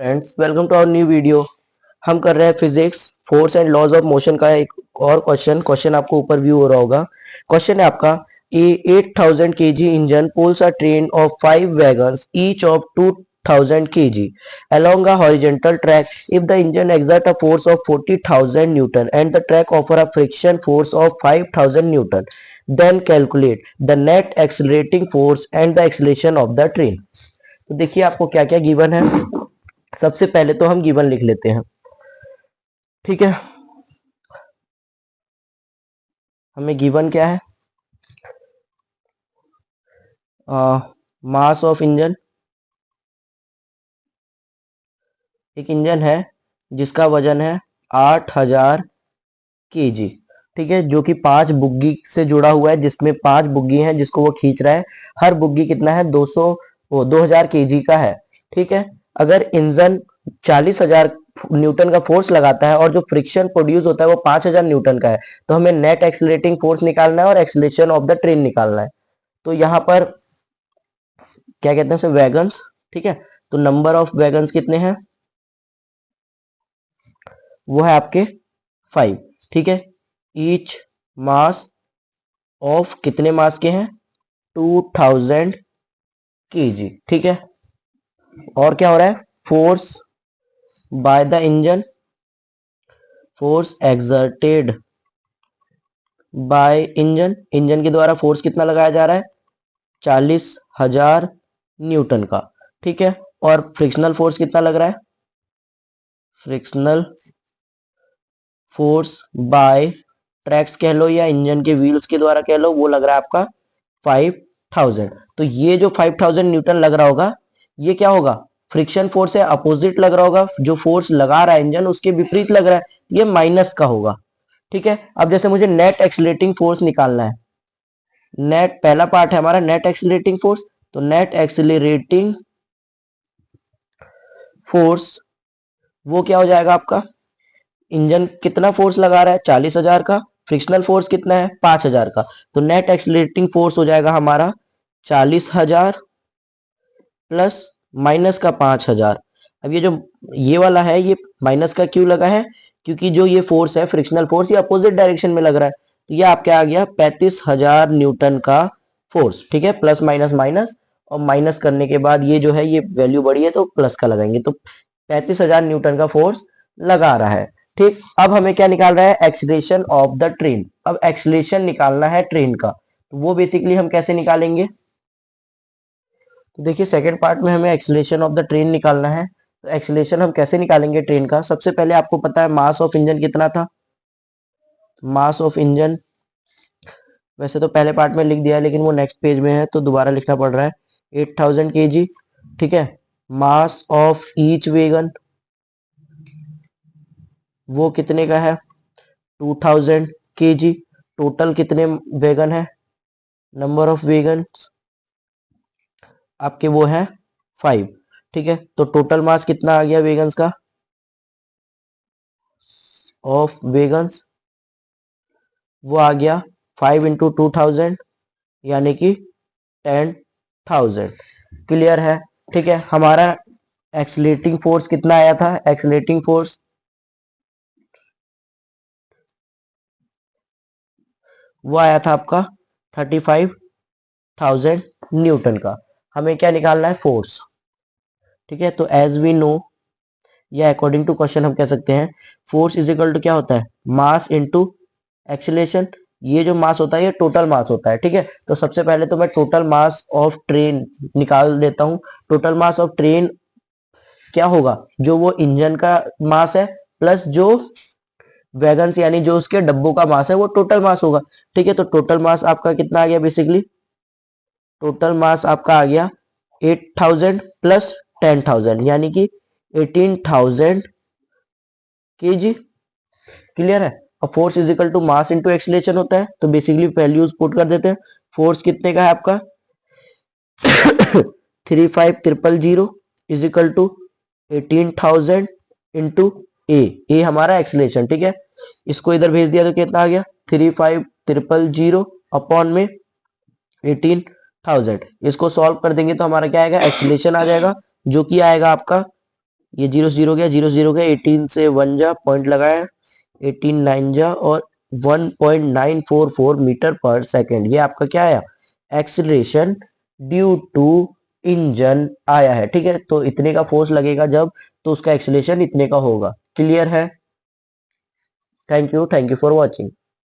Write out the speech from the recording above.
Friends, welcome to our new video. हम कर रहे हैं physics force and laws of motion का एक और क्वेश्चन आपको ऊपर व्यू हो रहा होगा। क्वेश्चन है आपका, ए 8000 kg engine pulls a train of 5 wagons each of 2000 kg along a horizontal track if the engine exert a force of 40,000 newton and the track offer a friction force of 5000 newton, then calculate the net accelerating force and the acceleration of the train। तो देखिए आपको क्या क्या given है। सबसे पहले तो हम गिवन लिख लेते हैं, ठीक है। हमें गिवन क्या है, मास ऑफ इंजन। एक इंजन है जिसका वजन है 8000 kg, ठीक है, जो कि 5 बुग्गी से जुड़ा हुआ है, जिसमें 5 बुग्गी हैं जिसको वो खींच रहा है। हर बुग्गी कितना है, 2000 kg का है, ठीक है। अगर इंजन 40,000 न्यूटन का फोर्स लगाता है और जो फ्रिक्शन प्रोड्यूस होता है वो 5000 न्यूटन का है, तो हमें नेट एक्सीलरेटिंग फोर्स निकालना है और एक्सीलरेशन ऑफ द ट्रेन निकालना है। तो यहाँ पर क्या कहते हैं उसे, वैगन्स, ठीक है। तो नंबर ऑफ वैगन्स कितने हैं, वो है आपके 5, ठीक है। ईच मास ऑफ, कितने मास के हैं, 2000 kg, ठीक है। और क्या हो रहा है, force by the engine, force exerted by engine, engine के द्वारा फोर्स कितना लगाया जा रहा है, 40,000 न्यूटन का, ठीक है। और फ्रिक्शनल फोर्स कितना लग रहा है, फ्रिक्शनल फोर्स बाय ट्रैक्स कह लो या इंजन के व्हील्स के द्वारा कह लो, वो लग रहा है आपका 5000। तो ये जो 5000 न्यूटन लग रहा होगा, ये क्या होगा, फ्रिक्शन फोर्स है, अपोजिट लग रहा होगा। जो फोर्स लगा रहा है इंजन उसके विपरीत लग रहा है, ये माइनस का होगा, ठीक है। अब जैसे मुझे नेट एक्सीलरेटिंग फोर्स निकालना है, नेट पहला पार्ट है हमारा नेट एक्सीलरेटिंग फोर्स, तो नेट एक्सीलरेटिंग फोर्स वो क्या हो जाएगा आपका, इंजन कितना फोर्स लगा रहा है, 40,000 का, फ्रिक्शनल फोर्स कितना है, 5000 का। तो नेट एक्सीलरेटिंग फोर्स हो जाएगा हमारा 40,000 प्लस माइनस का 5000। अब ये जो ये वाला है, ये माइनस का क्यों लगा है, क्योंकि जो ये फोर्स है फ्रिक्शनल फोर्स, ये अपोजिट डायरेक्शन में लग रहा है। तो ये आपके आ गया 35,000 न्यूटन का फोर्स, ठीक है। प्लस माइनस माइनस, और माइनस करने के बाद ये जो है ये वैल्यू बढ़ी है तो प्लस का लगाएंगे, तो 35,000 न्यूटन का फोर्स लगा रहा है, ठीक। अब हमें क्या निकाल रहा है, एक्सीलरेशन ऑफ द ट्रेन। अब एक्सीलरेशन निकालना है ट्रेन का, तो वो बेसिकली हम कैसे निकालेंगे, तो देखिए सेकंड पार्ट में हमें एक्सीलरेशन ऑफ द ट्रेन निकालना है। तो एक्सीलरेशन हम कैसे निकालेंगे ट्रेन का, सबसे पहले आपको पता है मास ऑफ इंजन कितना था। मास ऑफ इंजन वैसे तो पहले पार्ट में लिख दिया है, लेकिन वो नेक्स्ट पेज में है तो दोबारा लिखना पड़ रहा है। 8000 kg, ठीक है। मास ऑफ ईच वेगन वो कितने का है, 2000 kg। टोटल कितने वेगन है, नंबर ऑफ वेगन आपके वो है 5, ठीक है। तो टोटल मास कितना आ गया वेगन्स का, ऑफ वेगन्स वो आ गया 5 इंटू 2000, यानी कि 10,000। क्लियर है, ठीक है। हमारा एक्सीलरेटिंग फोर्स कितना आया था, एक्सीलरेटिंग फोर्स वो आया था आपका 35,000 न्यूटन का। हमें क्या निकालना है, फोर्स, ठीक है। तो एज वी नो या अकॉर्डिंग टू क्वेश्चन हम कह सकते हैं, फोर्स इज इक्वल टू क्या होता है, मास इनटू एक्सीलरेशन। ये जो मास होता है ये टोटल मास होता है, ठीक है। तो सबसे पहले तो मैं टोटल मास ऑफ ट्रेन निकाल देता हूं। टोटल मास ऑफ ट्रेन क्या होगा, जो वो इंजन का मास है प्लस जो वैगन्स यानी जो उसके डब्बों का मास है वो टोटल मास होगा, ठीक है। तो टोटल मास आपका कितना आ गया, बेसिकली टोटल मास आपका आ गया 8000 प्लस 10,000, यानी कि 18,000 kg। क्लियर है। अब force is equal to mass into acceleration होता है, तो बेसिकली वैल्यूज पुट कर देते हैं। फोर्स कितने का है आपका 35,000 इज इक्वल टू 18,000 इंटू ए हमारा एक्सीलरेशन, ठीक है। इसको इधर भेज दिया तो कितना आ गया 35,000 अपॉन में 18,000। इसको सॉल्व कर देंगे तो हमारा क्या आएगा, एक्सीलरेशन आ जाएगा, जो कि आएगा आपका ये 0 गया, 0 गया, 18 से 1 जा, पॉइंट लगाया, 18 9 जा और 1.944 मीटर पर सेकेंड, ये आपका क्या आया, एक्सीलरेशन ड्यू टू इंजन आया है। ठीक है, तो इतने का फोर्स लगेगा जब, तो उसका एक्सीलरेशन इतने का होगा। क्लियर है? Thank you for watching.